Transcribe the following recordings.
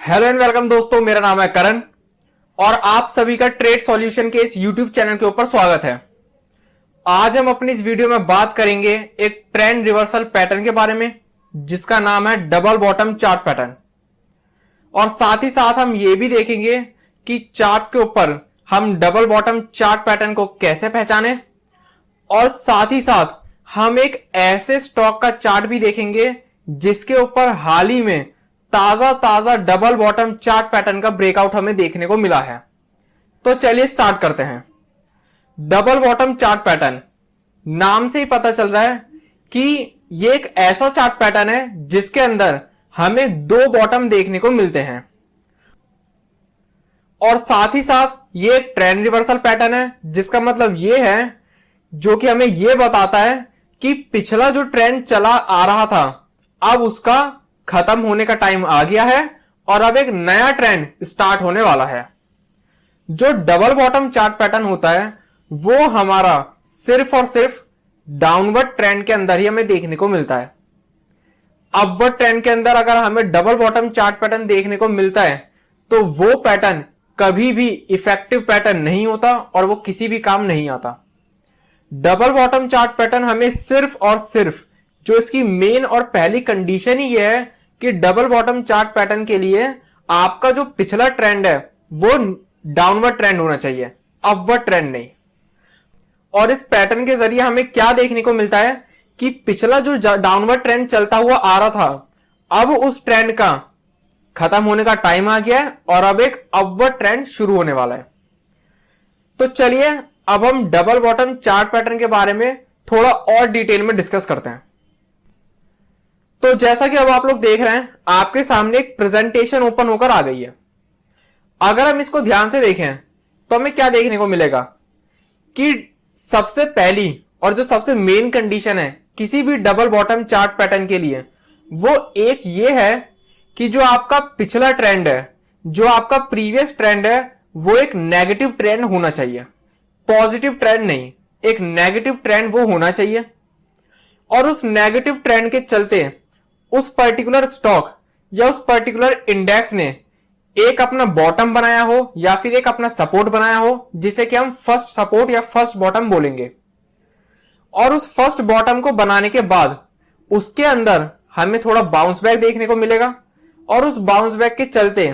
Hello and welcome दोस्तों, मेरा नाम है करण और आप सभी का ट्रेड सॉल्यूशन के इस यूट्यूब चैनल के ऊपर स्वागत है। आज हम अपनी इस वीडियो में बात करेंगे एक ट्रेंड रिवर्सल पैटर्न के बारे में जिसका नाम है डबल बॉटम चार्ट पैटर्न। और साथ ही साथ हम ये भी देखेंगे कि चार्ट्स के ऊपर हम डबल बॉटम चार्ट पैटर्न को कैसे पहचाने, और साथ ही साथ हम एक ऐसे स्टॉक का चार्ट भी देखेंगे जिसके ऊपर हाल ही में ताजा डबल बॉटम चार्ट पैटर्न का ब्रेकआउट हमें देखने को मिला है। तो चलिए स्टार्ट करते हैं। डबल बॉटम चार्ट पैटर्न, नाम से ही पता चल रहा है कि ये एक ऐसा चार्ट पैटर्न है जिसके अंदर हमें दो बॉटम देखने को मिलते हैं, और साथ ही साथ ये एक ट्रेंड रिवर्सल पैटर्न है जिसका मतलब ये है जो कि हमें ये बताता है कि पिछला जो ट्रेंड चला आ रहा था अब उसका खत्म होने का टाइम आ गया है और अब एक नया ट्रेंड स्टार्ट होने वाला है। जो डबल बॉटम चार्ट पैटर्न होता है वो हमारा सिर्फ और सिर्फ डाउनवर्ड ट्रेंड के अंदर ही हमें देखने को मिलता है। अपवर्ड ट्रेंड के अंदर अगर हमें डबल बॉटम चार्ट पैटर्न देखने को मिलता है तो वो पैटर्न कभी भी इफेक्टिव पैटर्न नहीं होता और वो किसी भी काम नहीं आता। डबल बॉटम चार्ट पैटर्न हमें सिर्फ और सिर्फ जो इसकी मेन और पहली कंडीशन ही यह है कि डबल बॉटम चार्ट पैटर्न के लिए आपका जो पिछला ट्रेंड है वो डाउनवर्ड ट्रेंड होना चाहिए, अपवर्ड ट्रेंड नहीं। और इस पैटर्न के जरिए हमें क्या देखने को मिलता है कि पिछला जो डाउनवर्ड ट्रेंड चलता हुआ आ रहा था अब उस ट्रेंड का खत्म होने का टाइम आ गया है और अब एक अपवर्ड ट्रेंड शुरू होने वाला है। तो चलिए अब हम डबल बॉटम चार्ट पैटर्न के बारे में थोड़ा और डिटेल में डिस्कस करते हैं। तो जैसा कि अब आप लोग देख रहे हैं आपके सामने एक प्रेजेंटेशन ओपन होकर आ गई है। अगर हम इसको ध्यान से देखें तो हमें क्या देखने को मिलेगा कि सबसे पहली और जो सबसे मेन कंडीशन है किसी भी डबल बॉटम चार्ट पैटर्न के लिए वो एक ये है कि जो आपका पिछला ट्रेंड है, जो आपका प्रीवियस ट्रेंड है वो एक नेगेटिव ट्रेंड होना चाहिए, पॉजिटिव ट्रेंड नहीं, एक नेगेटिव ट्रेंड वो होना चाहिए। और उस नेगेटिव ट्रेंड के चलते उस पर्टिकुलर स्टॉक या उस पर्टिकुलर इंडेक्स ने एक अपना बॉटम बनाया हो या फिर एक अपना सपोर्ट बनाया हो जिसे कि हम फर्स्ट सपोर्ट या फर्स्ट बॉटम बोलेंगे। और उस फर्स्ट बॉटम को बनाने के बाद उसके अंदर हमें थोड़ा बाउंस बैक देखने को मिलेगा और उस बाउंस बैक के चलते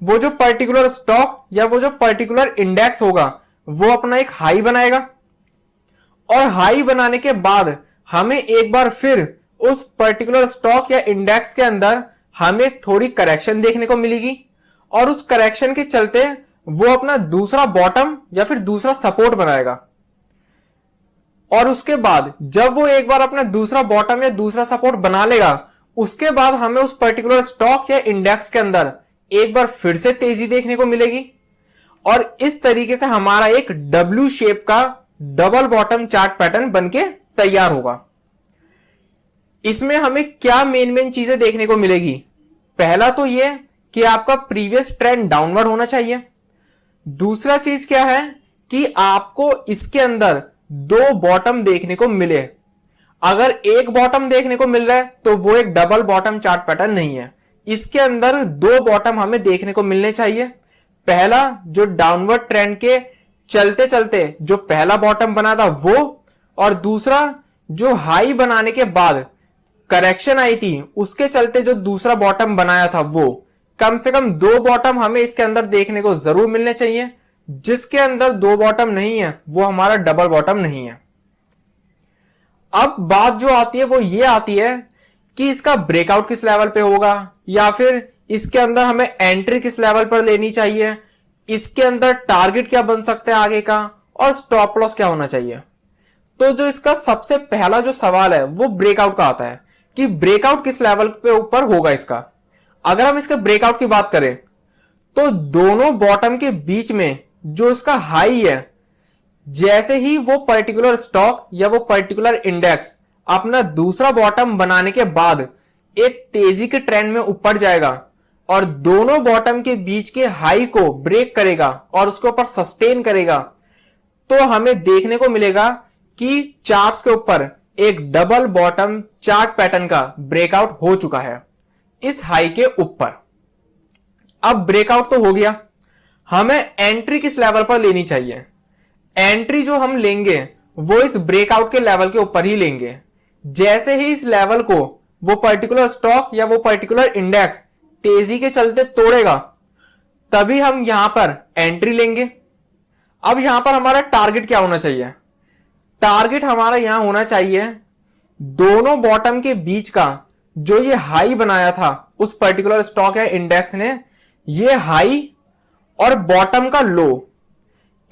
वो जो पर्टिकुलर स्टॉक या वो जो पर्टिकुलर इंडेक्स होगा वो अपना एक हाई बनाएगा, और हाई बनाने के बाद हमें एक बार फिर उस पर्टिकुलर स्टॉक या इंडेक्स के अंदर हमें थोड़ी करेक्शन देखने को मिलेगी, और उस करेक्शन के चलते वो अपना दूसरा बॉटम या फिर दूसरा सपोर्ट बनाएगा। और उसके बाद जब वो एक बार अपना दूसरा बॉटम या दूसरा सपोर्ट बना लेगा उसके बाद हमें उस पर्टिकुलर स्टॉक या इंडेक्स के अंदर एक बार फिर से तेजी देखने को मिलेगी, और इस तरीके से हमारा एक डब्ल्यू शेप का डबल बॉटम चार्ट पैटर्न बनके तैयार होगा। इसमें हमें क्या मेन चीजें देखने को मिलेगी। पहला तो यह कि आपका प्रीवियस ट्रेंड डाउनवर्ड होना चाहिए। दूसरा चीज क्या है कि आपको इसके अंदर दो बॉटम देखने को मिले। अगर एक बॉटम देखने को मिल रहा है तो वो एक डबल बॉटम चार्ट पैटर्न नहीं है, इसके अंदर दो बॉटम हमें देखने को मिलने चाहिए। पहला जो डाउनवर्ड ट्रेंड के चलते चलते जो पहला बॉटम बना था वो, और दूसरा जो हाई बनाने के बाद करेक्शन आई थी उसके चलते जो दूसरा बॉटम बनाया था वो। कम से कम दो बॉटम हमें इसके अंदर देखने को जरूर मिलने चाहिए। जिसके अंदर दो बॉटम नहीं है वो हमारा डबल बॉटम नहीं है। अब बात जो आती है वो ये आती है कि इसका ब्रेकआउट किस लेवल पे होगा, या फिर इसके अंदर हमें एंट्री किस लेवल पर लेनी चाहिए, इसके अंदर टारगेट क्या बन सकता है आगे का, और स्टॉप लॉस क्या होना चाहिए। तो जो इसका सबसे पहला जो सवाल है वो ब्रेकआउट का आता है कि ब्रेकआउट किस लेवल पे ऊपर होगा इसका। अगर हम इसके ब्रेकआउट की बात करें तो दोनों बॉटम के बीच में जो इसका हाई है, जैसे ही वो पर्टिकुलर स्टॉक या वो पर्टिकुलर इंडेक्स अपना दूसरा बॉटम बनाने के बाद एक तेजी के ट्रेंड में ऊपर जाएगा और दोनों बॉटम के बीच के हाई को ब्रेक करेगा और उसके ऊपर सस्टेन करेगा, तो हमें देखने को मिलेगा कि चार्ट्स के ऊपर एक डबल बॉटम चार्ट पैटर्न का ब्रेकआउट हो चुका है इस हाई के ऊपर। अब ब्रेकआउट तो हो गया, हमें एंट्री किस लेवल पर लेनी चाहिए। एंट्री जो हम लेंगे वो इस ब्रेकआउट के लेवल के ऊपर ही लेंगे। जैसे ही इस लेवल को वो पर्टिकुलर स्टॉक या वो पर्टिकुलर इंडेक्स तेजी के चलते तोड़ेगा, तभी हम यहां पर एंट्री लेंगे। अब यहां पर हमारा टारगेट क्या होना चाहिए। टारगेट हमारा यहां होना चाहिए दोनों बॉटम के बीच का जो ये हाई बनाया था उस पर्टिकुलर स्टॉक या इंडेक्स ने, ये हाई और बॉटम का लो,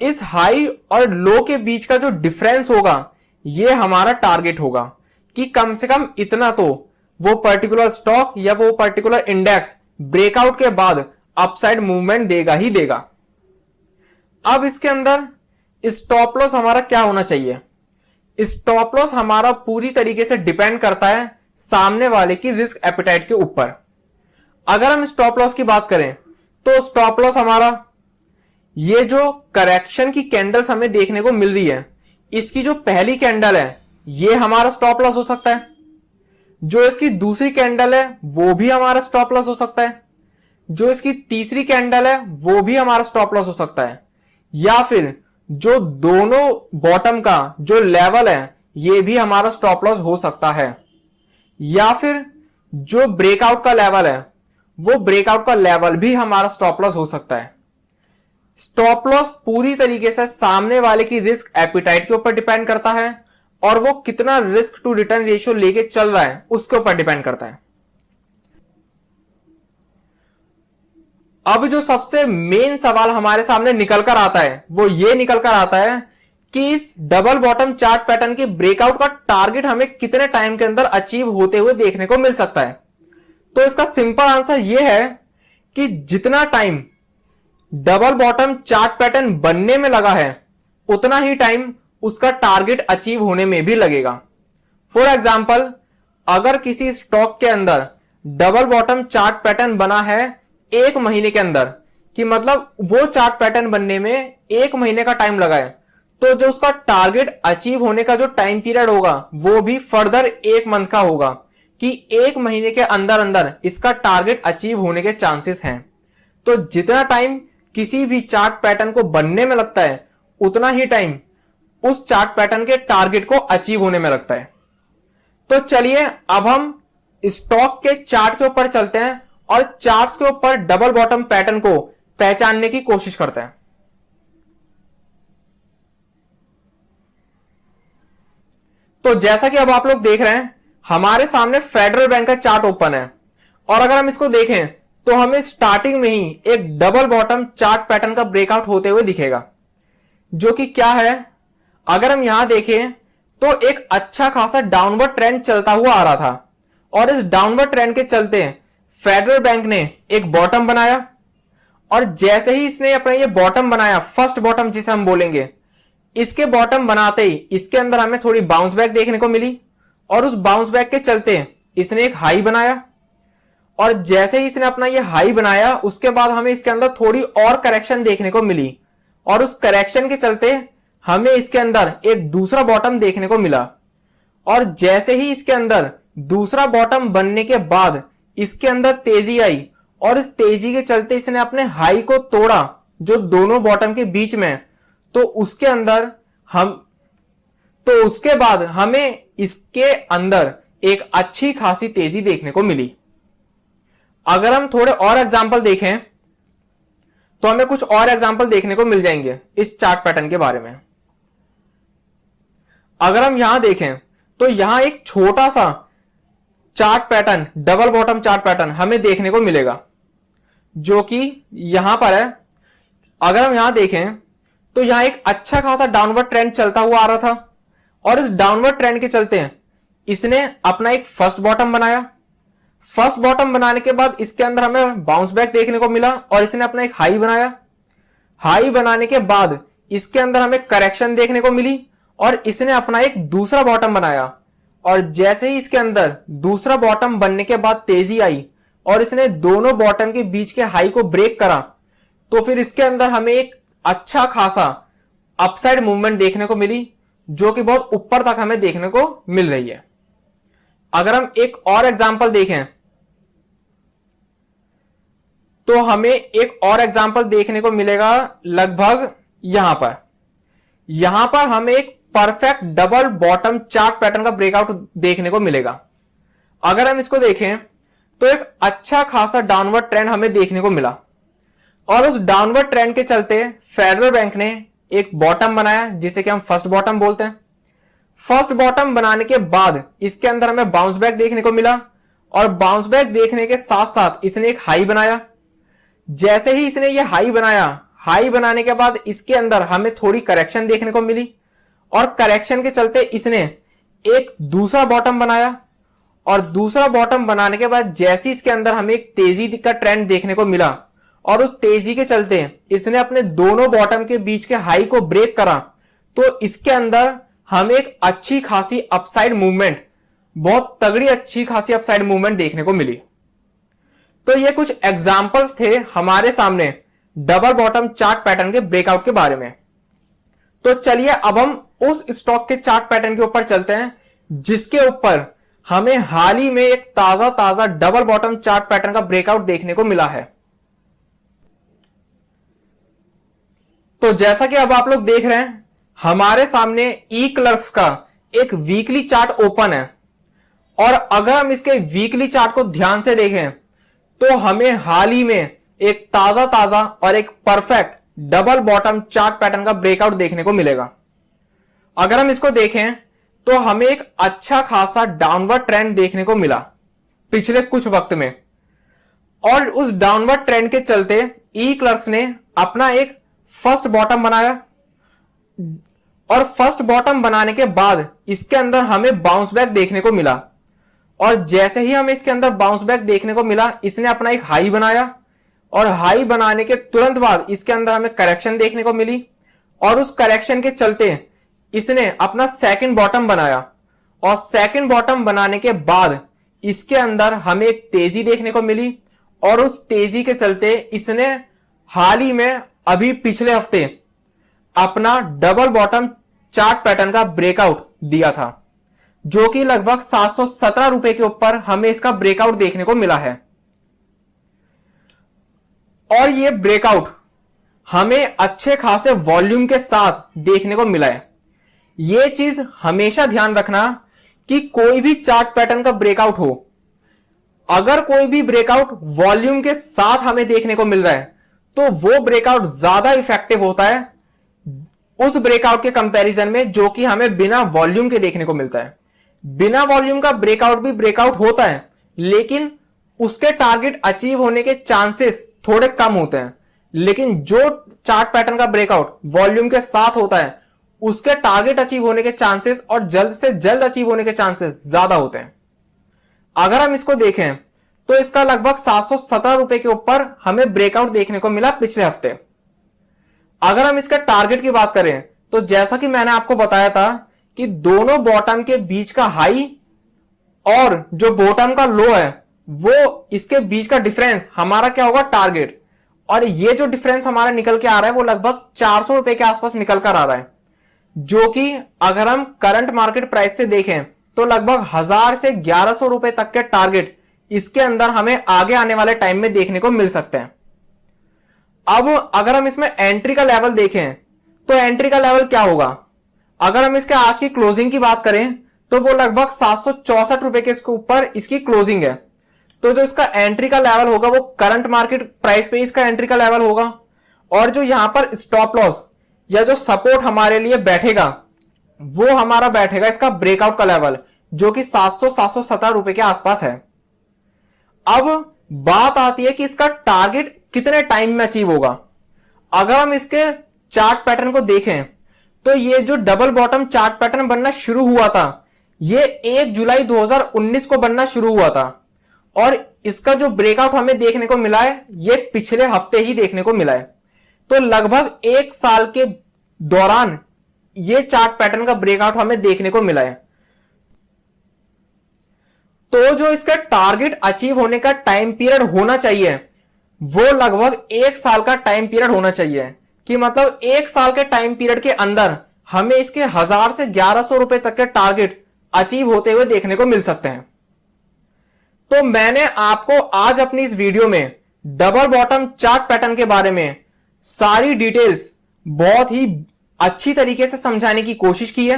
इस हाई और लो के बीच का जो डिफरेंस होगा ये हमारा टारगेट होगा कि कम से कम इतना तो वो पर्टिकुलर स्टॉक या वो पर्टिकुलर इंडेक्स ब्रेकआउट के बाद अपसाइड मूवमेंट देगा ही देगा। अब इसके अंदर स्टॉप लॉस हमारा क्या होना चाहिए। स्टॉप लॉस हमारा पूरी तरीके से डिपेंड करता है सामने वाले की रिस्क एपेटाइट के ऊपर। अगर हम स्टॉप लॉस की बात करें तो स्टॉप लॉस हमारा ये जो करेक्शन की कैंडल्स हमें देखने को मिल रही है, इसकी जो पहली कैंडल है ये हमारा स्टॉप लॉस हो सकता है, जो इसकी दूसरी कैंडल है वो भी हमारा स्टॉप लॉस हो सकता है, जो इसकी तीसरी कैंडल है वो भी हमारा स्टॉप लॉस हो सकता है, या फिर जो दोनों बॉटम का जो लेवल है ये भी हमारा स्टॉप लॉस हो सकता है, या फिर जो ब्रेकआउट का लेवल है वो ब्रेकआउट का लेवल भी हमारा स्टॉप लॉस हो सकता है। स्टॉप लॉस पूरी तरीके से सामने वाले की रिस्क एपिटाइट के ऊपर डिपेंड करता है और वो कितना रिस्क टू रिटर्न रेशियो लेके चल रहा है उसके ऊपर डिपेंड करता है। अब जो सबसे मेन सवाल हमारे सामने निकल कर आता है वो ये निकल कर आता है कि इस डबल बॉटम चार्ट पैटर्न के ब्रेकआउट का टारगेट हमें कितने टाइम के अंदर अचीव होते हुए देखने को मिल सकता है। तो इसका सिंपल आंसर यह है कि जितना time double bottom chart pattern बनने में लगा है उतना ही टाइम उसका टारगेट अचीव होने में भी लगेगा। फॉर एग्जाम्पल, अगर किसी स्टॉक के अंदर डबल बॉटम चार्ट पैटर्न बना है 1 महीने के अंदर, कि मतलब वो चार्ट पैटर्न बनने में 1 महीने का टाइम लगा है, तो जो उसका टारगेट अचीव होने का जो टाइम पीरियड होगा वो भी फर्दर 1 मंथ का होगा, कि 1 महीने के अंदर अंदर इसका टारगेट अचीव होने के चांसेस हैं। तो जितना टाइम किसी भी चार्ट पैटर्न को बनने में लगता है उतना ही टाइम उस चार्ट पैटर्न के टारगेट को अचीव होने में लगता है। तो चलिए अब हम स्टॉक के चार्ट के ऊपर चलते हैं और चार्ट्स के ऊपर डबल बॉटम पैटर्न को पहचानने की कोशिश करते हैं। तो जैसा कि अब आप लोग देख रहे हैं हमारे सामने फेडरल बैंक का चार्ट ओपन है और अगर हम इसको देखें तो हमें स्टार्टिंग में ही एक डबल बॉटम चार्ट पैटर्न का ब्रेकआउट होते हुए दिखेगा, जो कि क्या है, अगर हम यहां देखें तो एक अच्छा खासा डाउनवर्ड ट्रेंड चलता हुआ आ रहा था और इस डाउनवर्ड ट्रेंड के चलते फेडरल बैंक ने एक बॉटम बनाया और जैसे ही इसने अपना ये बॉटम बनाया, फर्स्ट बॉटम जिसे हम बोलेंगे, इसके बॉटम बनाते ही इसके अंदर हमें थोड़ी बाउंस बैक देखने को मिली और उस बाउंस बैक के चलते इसने एक हाई बनाया और जैसे ही इसने अपना ये हाई बनाया उसके बाद हमें इसके अंदर थोड़ी और करेक्शन देखने को मिली और उस करेक्शन के चलते हमें इसके अंदर एक दूसरा बॉटम देखने को मिला और जैसे ही इसके अंदर दूसरा बॉटम बनने के बाद इसके अंदर तेजी आई और इस तेजी के चलते इसने अपने हाई को तोड़ा जो दोनों बॉटम के बीच में, तो उसके बाद हमें इसके अंदर एक अच्छी खासी तेजी देखने को मिली। अगर हम थोड़े और एग्जांपल देखें तो हमें कुछ और एग्जांपल देखने को मिल जाएंगे इस चार्ट पैटर्न के बारे में। अगर हम यहां देखें तो यहां एक छोटा सा chart pattern, double bottom chart pattern हमें देखने को मिलेगा, जो कि यहां पर है। अगर हम यहां देखें तो यहां एक अच्छा खासा डाउनवर्ड ट्रेंड चलता हुआ आ रहा था और इस डाउनवर्ड ट्रेंड के चलते इसने अपना एक फर्स्ट बॉटम बनाया। फर्स्ट बॉटम बनाने के बाद इसके अंदर हमें बाउंस बैक देखने को मिला और इसने अपना एक हाई बनाया। हाई बनाने के बाद इसके अंदर हमें करेक्शन देखने को मिली और इसने अपना एक दूसरा बॉटम बनाया और जैसे ही इसके अंदर दूसरा बॉटम बनने के बाद तेजी आई और इसने दोनों बॉटम के बीच के हाई को ब्रेक करा, तो फिर इसके अंदर हमें एक अच्छा खासा अपसाइड मूवमेंट देखने को मिली, जो कि बहुत ऊपर तक हमें देखने को मिल रही है। अगर हम एक और एग्जांपल देखें तो हमें एक और एग्जांपल देखने को मिलेगा लगभग यहां पर हमें एक perfect double bottom chart pattern का ब्रेकआउट देखने को मिलेगा। अगर हम इसको देखें तो एक अच्छा खासा डाउनवर्ड ट्रेंड हमें देखने को मिला और उस डाउनवर्ड ट्रेंड के चलते फेडरल बैंक ने एक बॉटम बनाया जिसे कि हम फर्स्ट बॉटम बोलते हैं। फर्स्ट बॉटम बनाने के बाद इसके अंदर हमें बाउंस बैक देखने को मिला और बाउंस बैक देखने के साथ साथ इसने एक हाई बनाया। जैसे ही इसने ये हाई बनाया, हाई बनाने के बाद इसके अंदर हमें थोड़ी करेक्शन देखने को मिली और करेक्शन के चलते इसने एक दूसरा बॉटम बनाया और दूसरा बॉटम बनाने के बाद जैसे इसके अंदर हमें एक तेजी का ट्रेंड देखने को मिला और उस तेजी के चलते इसने अपने दोनों बॉटम के बीच के हाई को ब्रेक करा, तो इसके अंदर हमें एक अच्छी खासी अपसाइड मूवमेंट, बहुत तगड़ी अच्छी खासी अपसाइड मूवमेंट देखने को मिली। तो ये कुछ एग्जांपल्स थे हमारे सामने डबल बॉटम चार्ट पैटर्न के ब्रेकआउट के बारे में। तो चलिए अब हम उस स्टॉक के चार्ट पैटर्न के ऊपर चलते हैं जिसके ऊपर हमें हाल ही में एक ताजा डबल बॉटम चार्ट पैटर्न का ब्रेकआउट देखने को मिला है। तो जैसा कि अब आप लोग देख रहे हैं हमारे सामने ई क्लर्क्स का एक वीकली चार्ट ओपन है और अगर हम इसके वीकली चार्ट को ध्यान से देखें तो हमें हाल ही में एक ताजा और एक perfect double bottom chart pattern का ब्रेकआउट देखने को मिलेगा। अगर हम इसको देखें तो हमें एक अच्छा खासा डाउनवर्ड ट्रेंड देखने को मिला पिछले कुछ वक्त में और उस डाउनवर्ड ट्रेंड के चलते ई क्लर्क्स ने अपना एक फर्स्ट बॉटम बनाया और फर्स्ट बॉटम बनाने के बाद इसके अंदर हमें बाउंस बैक देखने को मिला और जैसे ही हमें इसके अंदर बाउंस बैक देखने को मिला इसने अपना एक हाई बनाया और हाई बनाने के तुरंत बाद इसके अंदर हमें करेक्शन देखने को मिली और उस करेक्शन के चलते इसने अपना सेकंड बॉटम बनाया और सेकंड बॉटम बनाने के बाद इसके अंदर हमें एक तेजी देखने को मिली और उस तेजी के चलते इसने हाल ही में अभी पिछले हफ्ते अपना डबल बॉटम चार्ट पैटर्न का ब्रेकआउट दिया था जो कि लगभग 717 रुपए के ऊपर हमें इसका ब्रेकआउट देखने को मिला है और ये ब्रेकआउट हमें अच्छे खासे वॉल्यूम के साथ देखने को मिला है। ये चीज हमेशा ध्यान रखना कि कोई भी चार्ट पैटर्न का ब्रेकआउट हो, अगर कोई भी ब्रेकआउट वॉल्यूम के साथ हमें देखने को मिल रहा है तो वो ब्रेकआउट ज्यादा इफेक्टिव होता है उस ब्रेकआउट के कंपैरिजन में जो कि हमें बिना वॉल्यूम के देखने को मिलता है। बिना वॉल्यूम का ब्रेकआउट भी ब्रेकआउट होता है लेकिन उसके टारगेट अचीव होने के चांसेस थोड़े कम होते हैं, लेकिन जो चार्ट पैटर्न का ब्रेकआउट वॉल्यूम के साथ होता है उसके टारगेट अचीव होने के चांसेस और जल्द से जल्द अचीव होने के चांसेस ज्यादा होते हैं। अगर हम इसको देखें तो इसका लगभग 717 रुपए के ऊपर हमें ब्रेकआउट देखने को मिला पिछले हफ्ते। अगर हम इसके टारगेट की बात करें तो जैसा कि मैंने आपको बताया था कि दोनों बॉटम के बीच का हाई और जो बॉटम का लो है वो इसके बीच का डिफरेंस हमारा क्या होगा, टारगेट। और ये जो डिफरेंस हमारा निकल के आ रहा है वो लगभग 400 रुपए के आसपास निकल कर आ रहा है जो कि अगर हम करंट मार्केट प्राइस से देखें तो लगभग 1000 से 1100 रुपए तक के टारगेट इसके अंदर हमें आगे आने वाले टाइम में देखने को मिल सकते हैं। अब अगर हम इसमें एंट्री का लेवल देखें तो एंट्री का लेवल क्या होगा, अगर हम इसके आज की क्लोजिंग की बात करें तो वो लगभग 764 रुपए के इसके ऊपर इसकी क्लोजिंग है। तो जो इसका एंट्री का लेवल होगा वो करंट मार्केट प्राइस पे इसका एंट्री का लेवल होगा और जो यहां पर स्टॉप लॉस या जो सपोर्ट हमारे लिए बैठेगा वो हमारा बैठेगा इसका ब्रेकआउट का लेवल जो कि 770 रुपए के आसपास है। अब बात आती है कि इसका टारगेट कितने टाइम में अचीव होगा। अगर हम इसके चार्ट पैटर्न को देखें तो ये जो डबल बॉटम चार्ट पैटर्न बनना शुरू हुआ था ये 1 जुलाई 2019 को बनना शुरू हुआ था और इसका जो ब्रेकआउट हमें देखने को मिला है ये पिछले हफ्ते ही देखने को मिला है। तो लगभग 1 साल के दौरान ये चार्ट पैटर्न का ब्रेकआउट हमें देखने को मिला है। तो जो इसका टारगेट अचीव होने का टाइम पीरियड होना चाहिए वो लगभग 1 साल का टाइम पीरियड होना चाहिए कि मतलब 1 साल के टाइम पीरियड के अंदर हमें इसके 1000 से 1100 रुपए तक के टारगेट अचीव होते हुए देखने को मिल सकते हैं। तो मैंने आपको आज अपनी इस वीडियो में डबल बॉटम चार्ट पैटर्न के बारे में सारी डिटेल्स बहुत ही अच्छी तरीके से समझाने की कोशिश की है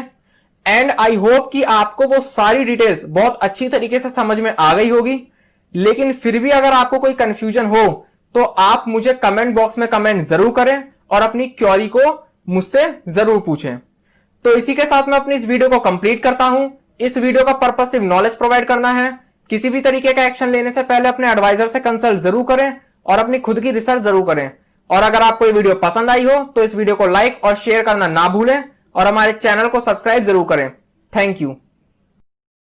एंड आई होप कि आपको वो सारी डिटेल्स बहुत अच्छी तरीके से समझ में आ गई होगी। लेकिन फिर भी अगर आपको कोई कंफ्यूजन हो तो आप मुझे कमेंट बॉक्स में कमेंट जरूर करें और अपनी क्वेरी को मुझसे जरूर पूछें। तो इसी के साथ मैं अपनी इस वीडियो को कंप्लीट करता हूं। इस वीडियो का पर्पस सिर्फ नॉलेज प्रोवाइड करना है। किसी भी तरीके का एक्शन लेने से पहले अपने एडवाइजर से कंसल्ट जरूर करें और अपनी खुद की रिसर्च जरूर करें। और अगर आपको ये वीडियो पसंद आई हो तो इस वीडियो को लाइक और शेयर करना ना भूलें और हमारे चैनल को सब्सक्राइब जरूर करें। Thank you.